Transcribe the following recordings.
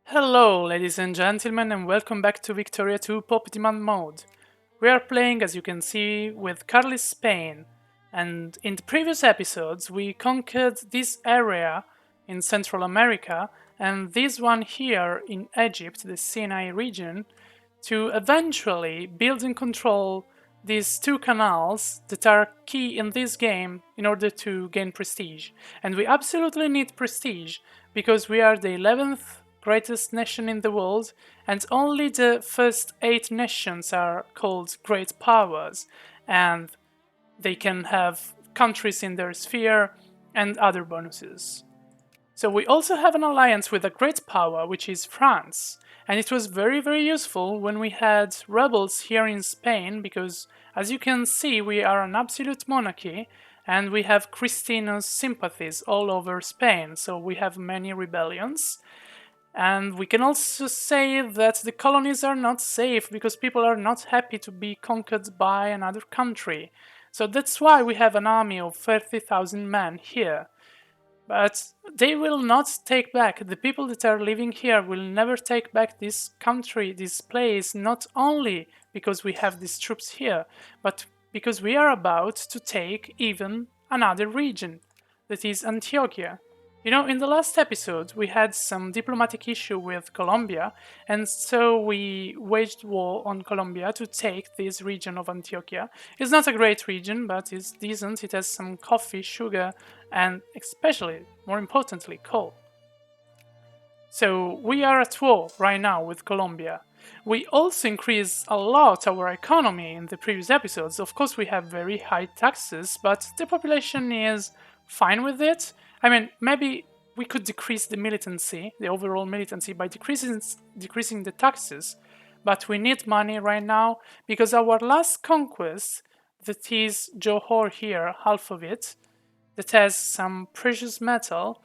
Hello, ladies and gentlemen, and welcome back to Victoria 2 Pop Demand Mode. We are playing, as you can see, with Carlist Spain, and in the previous episodes we conquered this area in Central America and this one here in Egypt, the Sinai region, to eventually build and control these two canals that are key in this game in order to gain prestige. And we absolutely need prestige because we are the 11th greatest nation in the world, and only the first 8 nations are called great powers, and they can have countries in their sphere and other bonuses. So we also have an alliance with a great power, which is France. And it was very useful when we had rebels here in Spain, because as you can see, we are an absolute monarchy and we have Christina's sympathies all over Spain, so we have many rebellions. And we can also say that the colonies are not safe because people are not happy to be conquered by another country. So that's why we have an army of 30,000 men here. But they will not take back, the people that are living here will never take back this country, this place, not only because we have these troops here, but because we are about to take even another region, that is Antioquia. You know, in the last episode we had some diplomatic issue with Colombia, and so we waged war on Colombia to take this region of Antioquia. It's not a great region, but it's decent. It has some coffee, sugar, and especially, more importantly, coal. So we are at war right now with Colombia. We also increased a lot our economy in the previous episodes. Of course, we have very high taxes, but the population is fine with it. I mean, maybe we could decrease the militancy, the overall militancy, by decreasing the taxes, but we need money right now because our last conquest, that is Johor here, half of it, that has some precious metal,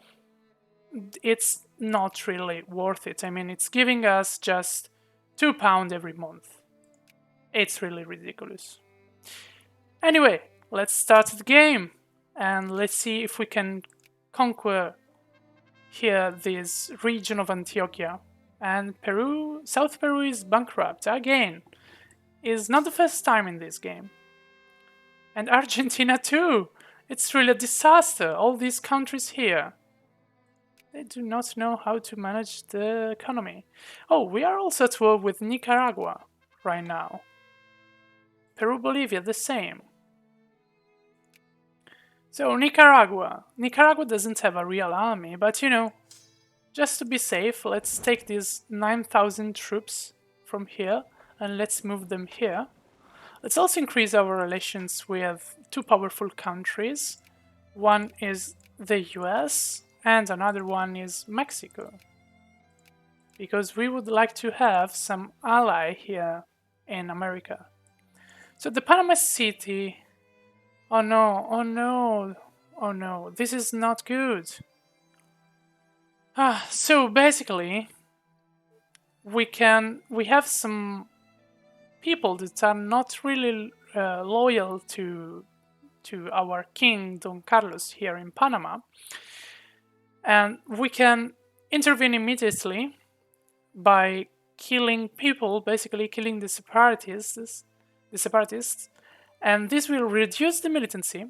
it's not really worth it. I mean, it's giving us just £2 every month. It's really ridiculous. Anyway, let's start the game and let's see if we can conquer here this region of Antioquia. And Peru, South Peru is bankrupt again. It's not the first time in this game. And Argentina too. It's really a disaster, all these countries here. They do not know how to manage the economy. Oh, we are also at war with Nicaragua right now. Peru, Bolivia, the same. So Nicaragua. Nicaragua doesn't have a real army, but you know, just to be safe, let's take these 9,000 troops from here and let's move them here. Let's also increase our relations with two powerful countries. One is the US and another one is Mexico. Because we would like to have some ally here in America. So the Panama City... Oh no, oh no, oh no, this is not good. So basically, we have some people that are not really loyal to our king, Don Carlos, here in Panama. And we can intervene immediately by killing people, basically killing the separatists, and this will reduce the militancy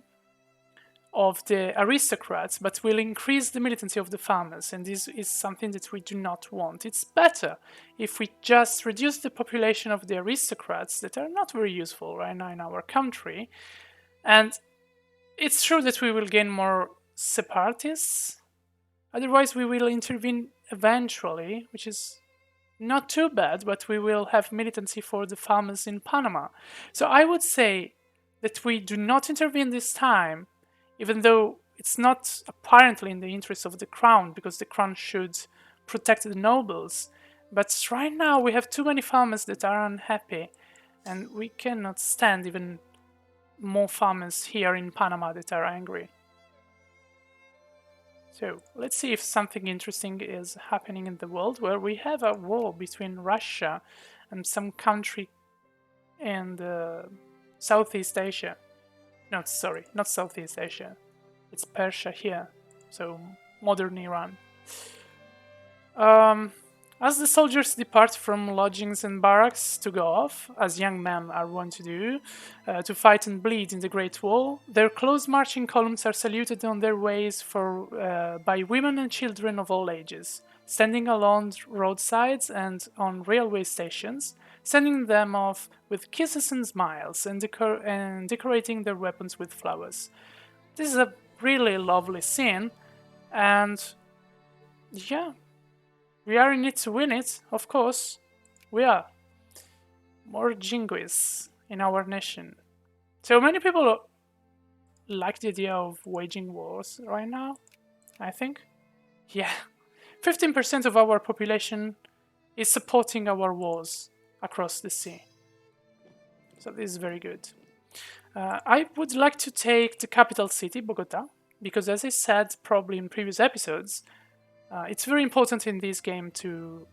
of the aristocrats, but will increase the militancy of the farmers, and this is something that we do not want. It's better if we just reduce the population of the aristocrats that are not very useful right now in our country, and it's true that we will gain more separatists, otherwise we will intervene eventually, which is not too bad, but we will have militancy for the farmers in Panama. So I would say that we do not intervene this time, even though it's not apparently in the interest of the crown, because the crown should protect the nobles. But right now we have too many farmers that are unhappy, and we cannot stand even more farmers here in Panama that are angry. So let's see if something interesting is happening in the world, where we have a war between Russia and some country in Southeast Asia. No, sorry, not Southeast Asia. It's Persia here, so modern Iran. As the soldiers depart from lodgings and barracks to go off, as young men are wont to do, to fight and bleed in the Great Wall, their close marching columns are saluted on their ways by women and children of all ages, standing along roadsides and on railway stations, sending them off with kisses and smiles, and decorating their weapons with flowers. This is a really lovely scene, and yeah, we are in it to win it, of course. We are. More jingoes in our nation. So many people like the idea of waging wars right now, I think. Yeah. 15% of our population is supporting our wars across the sea. So this is very good. I would like to take the capital city, Bogota, because as I said probably in previous episodes, it's very important in this game to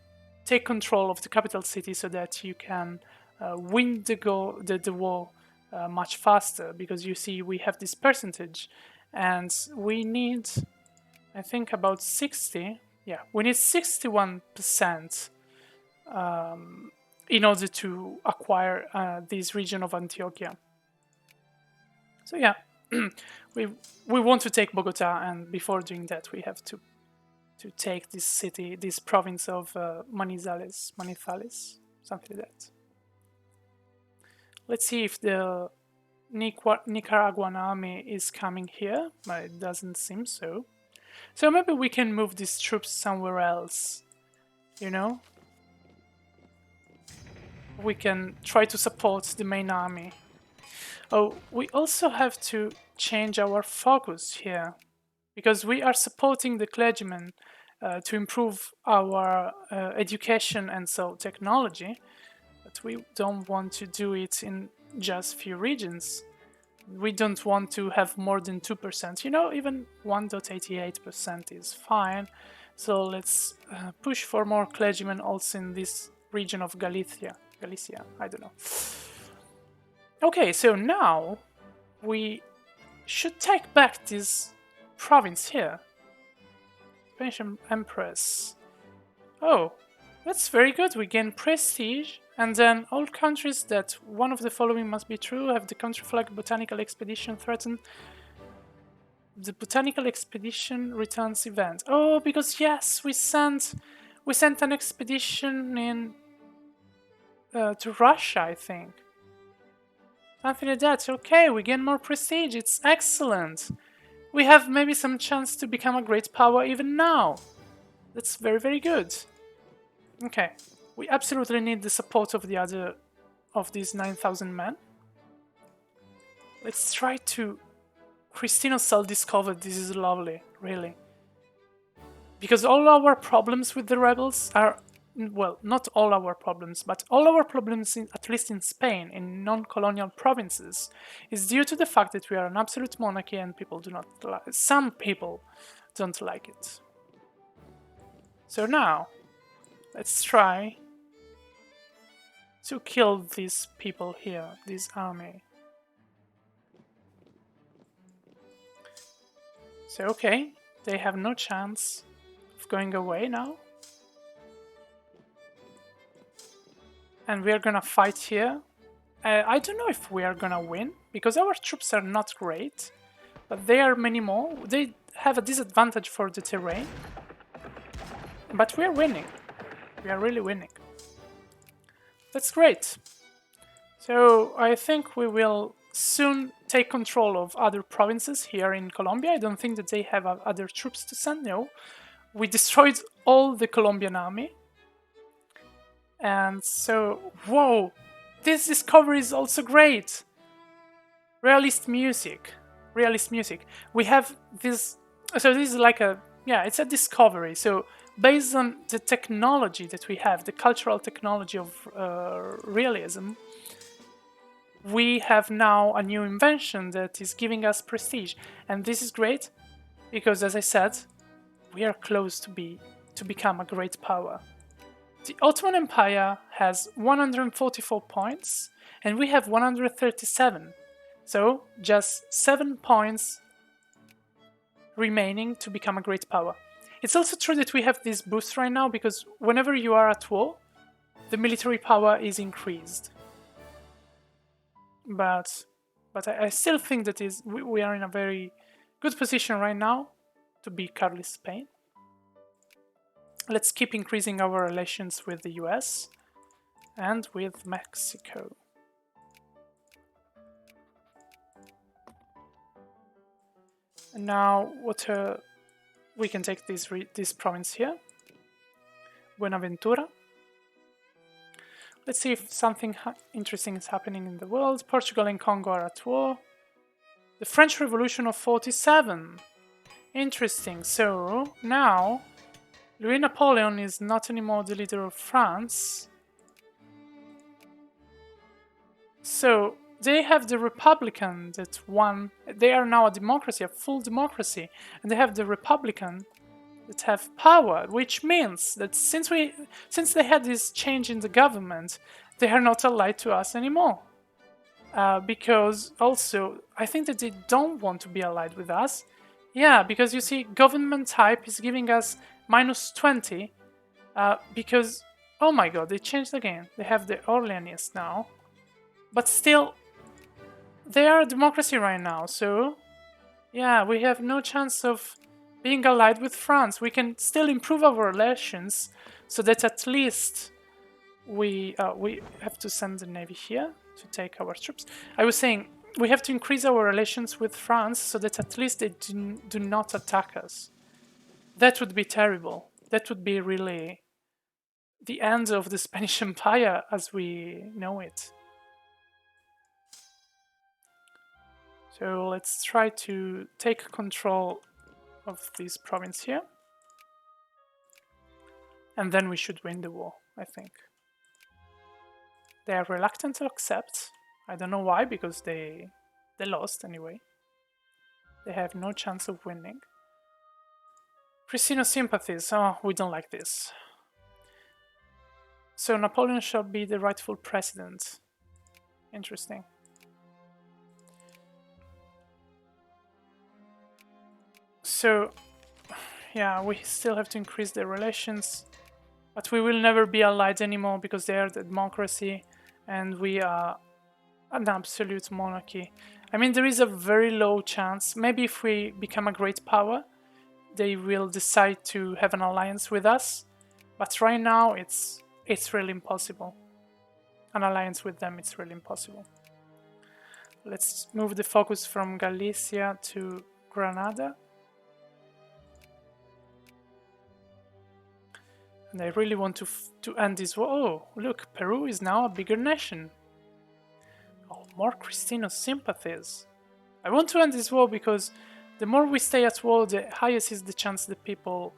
take control of the capital city so that you can win the war much faster, because you see we have this percentage and we need, I think, about 60. Yeah, we need 61% in order to acquire this region of Antioquia. So yeah, we want to take Bogota, and before doing that we have to take this city, this province of Manizales, something like that. Let's see if the Nicaraguan army is coming here, but it doesn't seem so. So maybe we can move these troops somewhere else, you know? We can try to support the main army. Oh, we also have to change our focus here, because we are supporting the clergymen to improve our education and so technology, but we don't want to do it in just few regions. We don't want to have more than 2%. You know, even 1.88% is fine. So let's push for more clergymen also in this region of Galicia, I don't know. Okay, so now we should take back this province here. Spanish Empress. Oh, that's very good. We gain prestige, and then all countries that one of the following must be true have the country flag botanical expedition threatened. The botanical expedition returns event. Oh, because yes, we sent an expedition in to Russia, I think. Something like that. Okay, we gain more prestige. It's excellent. We have maybe some chance to become a great power even now. That's very, very good. Okay, we absolutely need the support of the other of these 9,000 men. Let's try to Cristino self-discovered. This is lovely, really. Because all our problems with the rebels are, well, not all our problems, but all our problems, at least in Spain, in non-colonial provinces, is due to the fact that we are an absolute monarchy and people do not like it. Some people don't like it. So now, let's try to kill these people here, this army. So okay, they have no chance of going away now. And we are gonna fight here. I don't know if we are gonna win, because our troops are not great, but they are many more. They have a disadvantage for the terrain, but we are winning. We are really winning. That's great. So I think we will soon take control of other provinces here in Colombia. I don't think that they have other troops to send, no. We destroyed all the Colombian army. And so, whoa, this discovery is also great. Realist music. We have this, so this is like a, yeah, it's a discovery. So based on the technology that we have, the cultural technology of realism, we have now a new invention that is giving us prestige. And this is great because, as I said, we are close to become a great power. The Ottoman Empire has 144 points, and we have 137. So, just 7 points remaining to become a great power. It's also true that we have this boost right now because whenever you are at war, the military power is increased. But I still think that we are in a very good position right now to be Carlist Spain. Let's keep increasing our relations with the US and with Mexico. And now, we can take this province here, Buenaventura. Let's see if something interesting is happening in the world. Portugal and Congo are at war. The French Revolution of 47. Interesting. So now, Louis Napoleon is not anymore the leader of France. So they have the Republican that won. They are now a democracy, a full democracy, and they have the Republican that have power, which means that since they had this change in the government, they are not allied to us anymore. Because also, I think that they don't want to be allied with us. Yeah, because you see, government type is giving us -20, because, oh my god, they changed again. They have the Orleanists now. But still, they are a democracy right now, so yeah, we have no chance of being allied with France. We can still improve our relations so that at least we have to send the navy here to take our troops. I was saying we have to increase our relations with France so that at least they do not attack us. That would be terrible. That would be really the end of the Spanish Empire as we know it. So let's try to take control of this province here. And then we should win the war, I think. They are reluctant to accept. I don't know why, because they lost anyway. They have no chance of winning. Christina sympathies. Oh, we don't like this. So Napoleon shall be the rightful president. Interesting. So, yeah, we still have to increase the relations, but we will never be allied anymore because they are the democracy and we are an absolute monarchy. I mean, there is a very low chance. Maybe if we become a great power, they will decide to have an alliance with us. But right now, it's really impossible. An alliance with them, it's really impossible. Let's move the focus from Galicia to Granada. And I really want to end this war. Oh, look, Peru is now a bigger nation. Oh, more Cristino sympathies. I want to end this war because the more we stay at war, the highest is the chance that people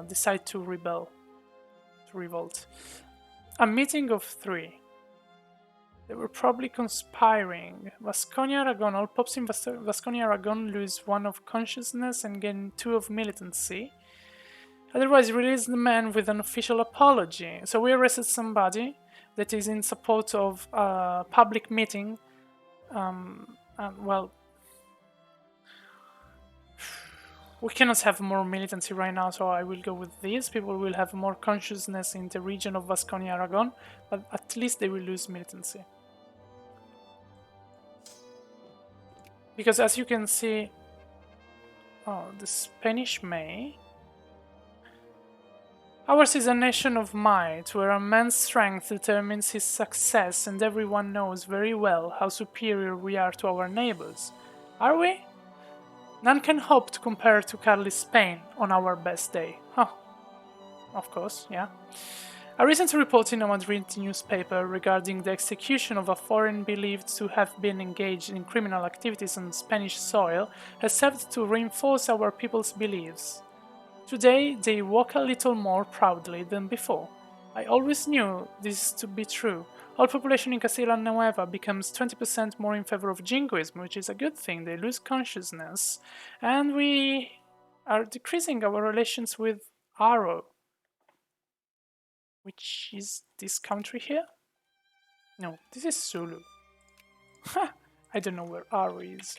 decide to revolt. A meeting of 3. They were probably conspiring. Vasconia-Aragon. All popes in Vasconia-Aragon lose 1 of consciousness and gain 2 of militancy. Otherwise, release the man with an official apology. So we arrested somebody that is in support of a public meeting. Well, we cannot have more militancy right now, so I will go with this. People will have more consciousness in the region of Vasconia-Aragon, but at least they will lose militancy. Because as you can see, the Spanish may. Ours is a nation of might, where a man's strength determines his success, and everyone knows very well how superior we are to our neighbors. Are we? None can hope to compare to Carlist Spain on our best day. Huh. Of course, yeah. A recent report in a Madrid newspaper regarding the execution of a foreign believed to have been engaged in criminal activities on Spanish soil has served to reinforce our people's beliefs. Today, they walk a little more proudly than before. I always knew this to be true. All population in Castilla Nueva becomes 20% more in favor of jingoism, which is a good thing. They lose consciousness. And we are decreasing our relations with Aro, which is this country here? No, this is Sulu. I don't know where Aro is.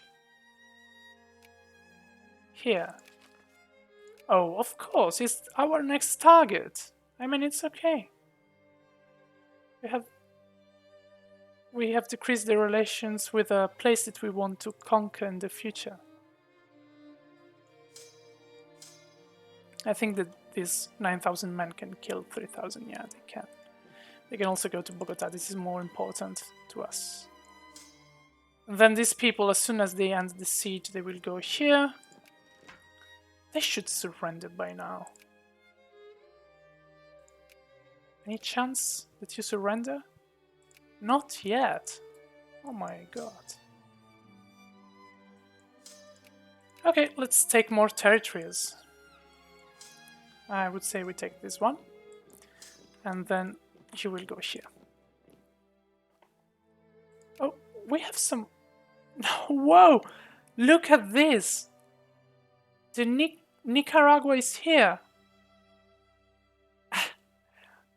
Here. Oh, of course, it's our next target. I mean, it's okay. We have decreased the relations with a place that we want to conquer in the future. I think that these 9,000 men can kill 3,000. Yeah, they can. They can also go to Bogota. This is more important to us. And then these people, as soon as they end the siege, they will go here. They should surrender by now. Any chance that you surrender? Not yet. Oh my god. Okay, let's take more territories. I would say we take this one. And then you will go here. Oh, we have some... Whoa! Look at this! The Nicaragua is here.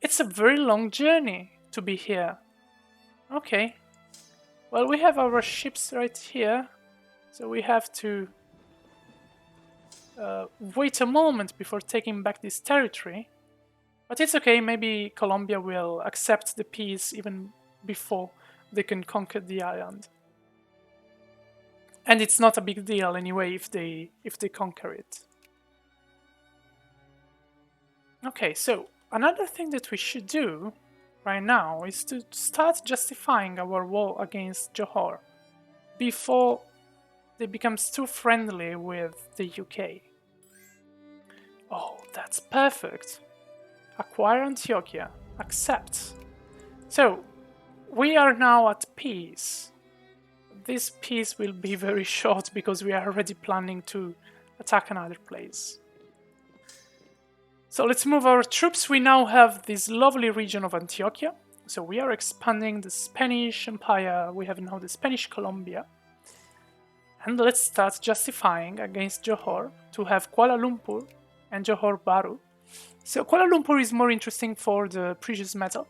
It's a very long journey to be here. Okay. Well, we have our ships right here. So we have to wait a moment before taking back this territory. But it's okay, maybe Colombia will accept the peace even before they can conquer the island. And it's not a big deal anyway if they conquer it. Okay, so another thing that we should do right now is to start justifying our war against Johor before they become too friendly with the UK. Oh, that's perfect. Acquire Antioquia. Accept. So, we are now at peace. This peace will be very short because we are already planning to attack another place. So let's move our troops. We now have this lovely region of Antioquia. So we are expanding the Spanish Empire. We have now the Spanish Colombia. And let's start justifying against Johor to have Kuala Lumpur and Johor Bahru. So Kuala Lumpur is more interesting for the precious metal.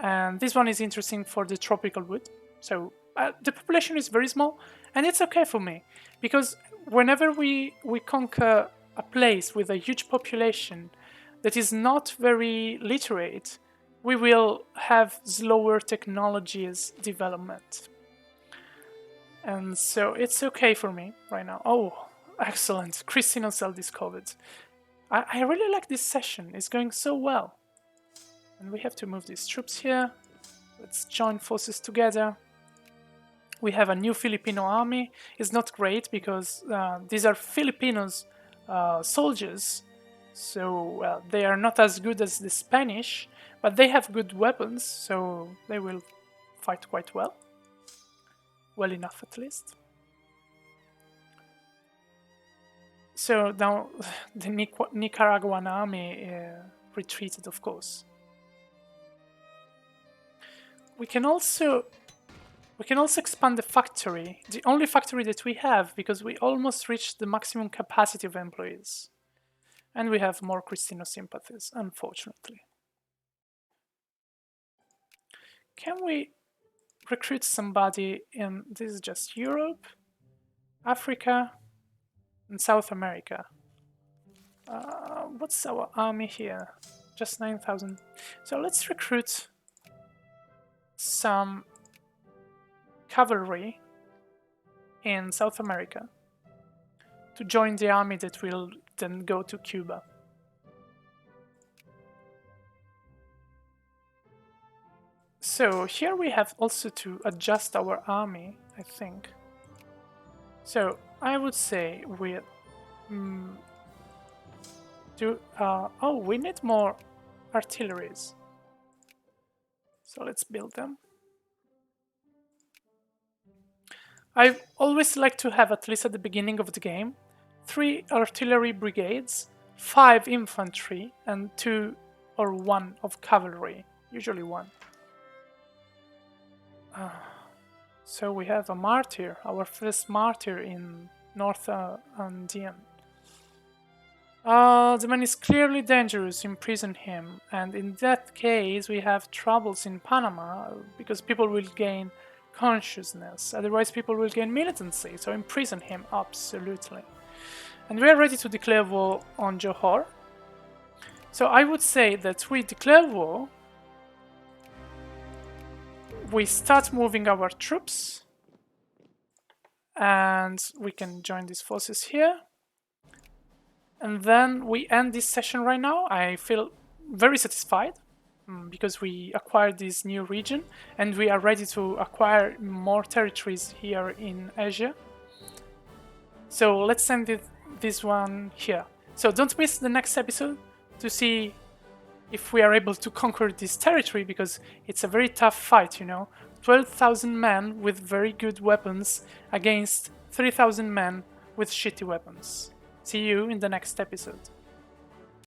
And this one is interesting for the tropical wood. So the population is very small, and it's okay for me. Because whenever we conquer a place with a huge population that is not very literate, we will have slower technologies development. And so it's okay for me right now. Oh, excellent. Christina Cell discovered. I really like this session. It's going so well. And we have to move these troops here. Let's join forces together. We have a new Filipino army. It's not great because these are Filipinos soldiers. So they are not as good as the Spanish, but they have good weapons, so they will fight quite well. Well enough, at least. So now the Nicaraguan army retreated, of course. We can also expand the factory, the only factory that we have, because we almost reached the maximum capacity of employees. And we have more Cristino sympathies, unfortunately. Can we recruit somebody in, this is just Europe, Africa, and South America? What's our army here? Just 9,000. So let's recruit some cavalry in South America to join the army that will then go to Cuba. So here we have also to adjust our army, I think. So I would say we oh, we need more artilleries. So let's build them. I always like to have, at least at the beginning of the game, 3 artillery brigades, 5 infantry, and 2 or 1 of cavalry, usually 1. So we have a martyr, our first martyr in North Andean. The man is clearly dangerous, imprison him, and in that case we have troubles in Panama because people will gain consciousness, otherwise people will gain militancy, so imprison him, absolutely. And we are ready to declare war on Johor. So I would say that we declare war, we start moving our troops, and we can join these forces here. And then we end this session right now. I feel very satisfied because we acquired this new region and we are ready to acquire more territories here in Asia. So let's end this one here. So don't miss the next episode to see if we are able to conquer this territory, because it's a very tough fight, 12,000 men with very good weapons against 3,000 men with shitty weapons. See you in the next episode.